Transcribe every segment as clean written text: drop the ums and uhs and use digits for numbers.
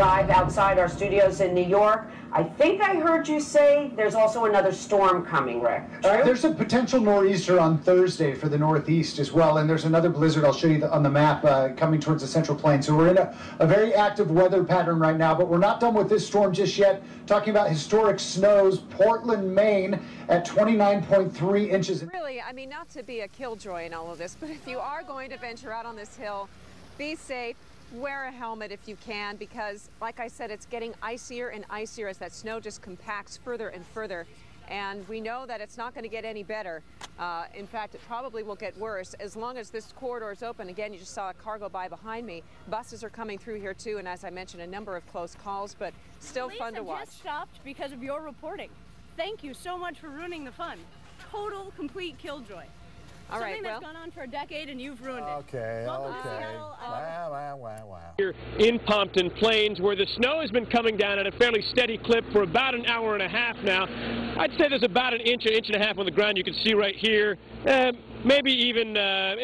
drive outside our studios in New York. I think I heard you say there's also another storm coming, Rick. There's a potential nor'easter on Thursday for the Northeast as well, and there's another blizzard I'll show you on the map coming towards the Central Plains. So we're in a very active weather pattern right now, but we're not done with this storm just yet. Talking about historic snows, Portland, Maine at 29.3 inches. Really, I mean, not to be a killjoy in all of this, but if you are going to venture out on this hill, be safe. Wear a helmet if you can, because like I said, it's getting icier and icier as that snow just compacts further and further. And we know that it's not going to get any better. In fact, it probably will get worse as long as this corridor is open. Again, you just saw a car go by behind me. Buses are coming through here too, and as I mentioned, a number of close calls, but still fun to watch. Police have just stopped because of your reporting. Thank you so much for ruining the fun. Total, complete killjoy. All right, something that's gone on for a decade and you've ruined it. Okay. Wow. Here in Pompton Plains, where the snow has been coming down at a fairly steady clip for about an hour and a half now. I'd say there's about an inch and a half on the ground. You can see right here, maybe even a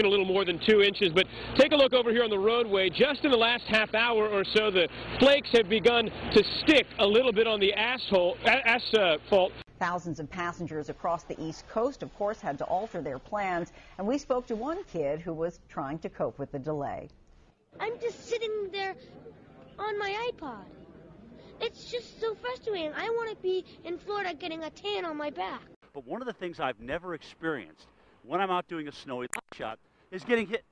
little more than 2 inches. But take a look over here on the roadway. Just in the last half hour or so, the flakes have begun to stick a little bit on the asphalt. Thousands of passengers across the East Coast, of course, had to alter their plans, and we spoke to one kid who was trying to cope with the delay. I'm just sitting there on my iPod. It's just so frustrating. I want to be in Florida getting a tan on my back. But one of the things I've never experienced when I'm out doing a snowy shot is getting hit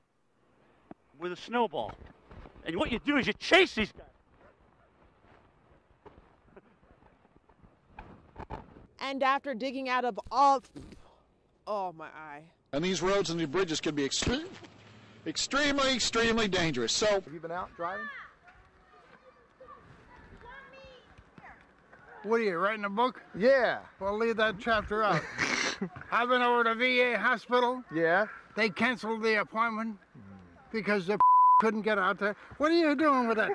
with a snowball. And what you do is you chase these guys. And after digging out of all, oh my eye. And these roads and the bridges can be extremely dangerous. So, have you been out driving? What are you, writing a book? Yeah. Well, leave that chapter out. I've been over to VA hospital. Yeah. They canceled the appointment because the couldn't get out there. What are you doing with that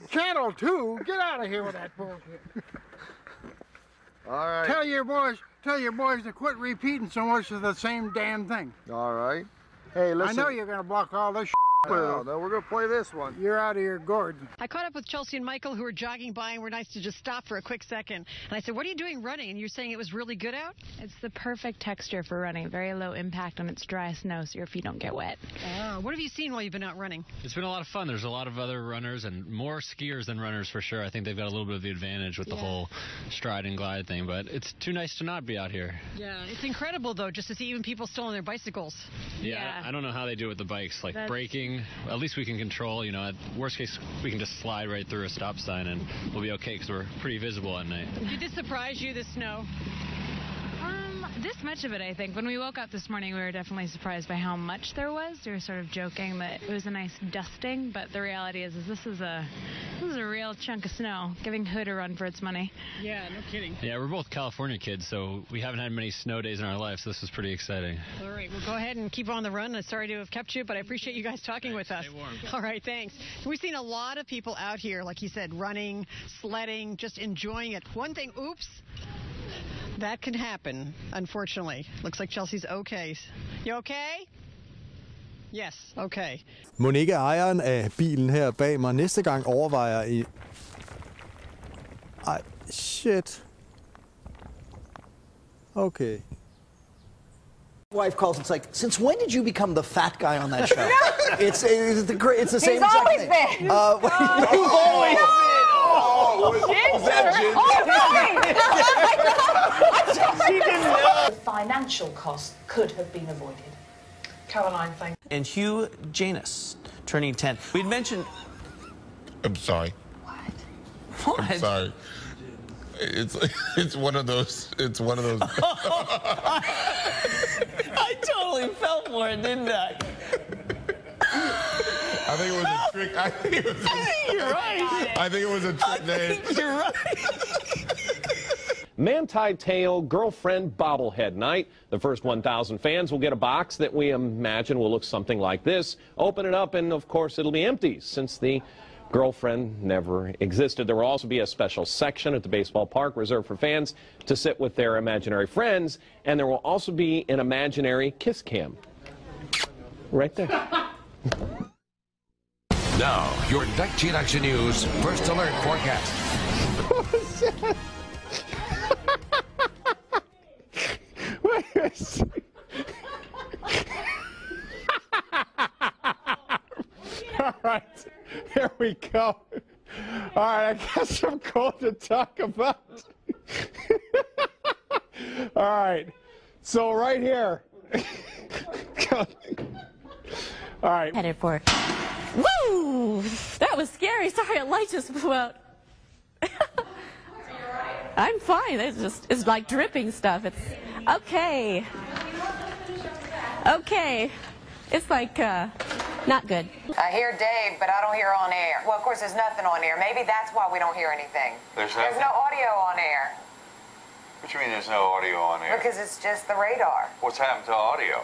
Channel 2? Get out of here with that bullshit. All right. Tell your boys to quit repeating so much of the same damn thing. All right. Hey, listen. I know you're gonna block all this. No, we're gonna play this one. You're out of your gourd. I caught up with Chelsea and Michael, who were jogging by and were nice to just stop for a quick second. And I said, "What are you doing running?" And you're saying it was really good out? It's the perfect texture for running. Very low impact on its dry snow, so your feet don't get wet. What have you seen while you've been out running? It's been a lot of fun. There's a lot of other runners and more skiers than runners for sure. I think they've got a little bit of the advantage with the whole stride and glide thing, but it's too nice to not be out here. Yeah, it's incredible though, just to see even people still on their bicycles. Yeah. I don't know how they do it with the bikes, like braking. At least we can control, you know, at worst case we can just slide right through a stop sign and we'll be okay because we're pretty visible at night. Did this surprise you, the snow? This much of it, I think. When we woke up this morning, we were definitely surprised by how much there was. We were sort of joking that it was a nice dusting, but the reality is this is a real chunk of snow, giving Hood a run for its money. Yeah, no kidding. Yeah, we're both California kids, so we haven't had many snow days in our life, so this is pretty exciting. All right, well, go ahead and keep on the run. I'm sorry to have kept you, but I appreciate you guys talking with us. Stay warm. All right, thanks. We've seen a lot of people out here, like you said, running, sledding, just enjoying it. One thing, oops. That can happen, unfortunately. Looks like Chelsea's okay. You okay? Yes, okay. Mon ikke ejeren af bilen her bag mig næste gang overvejer i... Ej, shit. Okay. Wife calls. It's like, since when did you become the fat guy on that show? it's the same. He's always been. You've always been. She didn't know. The financial cost could have been avoided. Caroline, thank you. And Hugh Janus, turning 10. We'd mentioned... I'm sorry. What? I'm sorry. It's one of those. It's one of those. I totally fell for it, didn't I? I think it was a trick. I think you're right. I think it was a trick name. You're right. Manti Tail Girlfriend Bobblehead Night. The first 1,000 fans will get a box that we imagine will look something like this. Open it up, and of course it'll be empty since the girlfriend never existed. There will also be a special section at the baseball park reserved for fans to sit with their imaginary friends, and there will also be an imaginary kiss cam. Right there. Now, your 19 Action News First Alert forecast. What was that? Wait a second. All right, here we go. All right, I got some cold to talk about. All right, so right here. All right. Headed for. Woo! That was scary. Sorry, a light just blew out. I'm fine. It's like dripping stuff. It's okay. Okay. It's like not good. I hear Dave, but I don't hear on air. Well, of course, there's nothing on air. Maybe that's why we don't hear anything. There's no audio on air. What do you mean there's no audio on air? Because it's just the radar. What's happened to audio?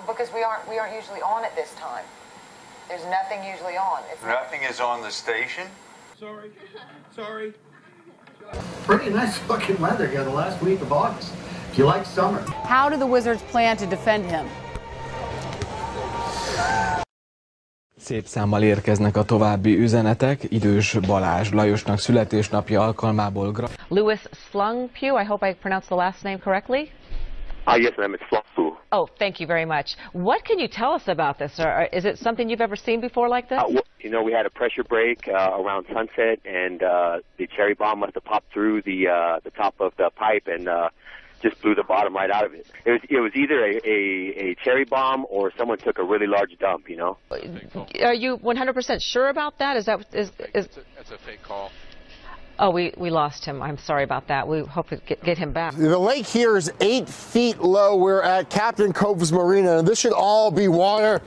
Because we aren't usually on at this time. There's nothing usually on. Nothing is on the station? Sorry. Sorry. Pretty nice fucking weather here the last week of August. If you like summer. How do the Wizards plan to defend him? Szép számmal érkeznek a további üzenetek. Idős Balázs Lajosnak születésnapja alkalmából. Louis Slungpugh, I hope I pronounced the last name correctly. Yes, ma'am, it's Slungpugh. Oh, thank you very much. What can you tell us about this? Or is it something you've ever seen before like this? Well, you know, we had a pressure break around sunset, and the cherry bomb must have popped through the top of the pipe and just blew the bottom right out of it. It was either a cherry bomb or someone took a really large dump, you know. Are you 100% sure about that? That's a fake call. Oh, we lost him. I'm sorry about that. We hope to get him back. The lake here is 8 feet low. We're at Captain Cove's Marina, and this should all be water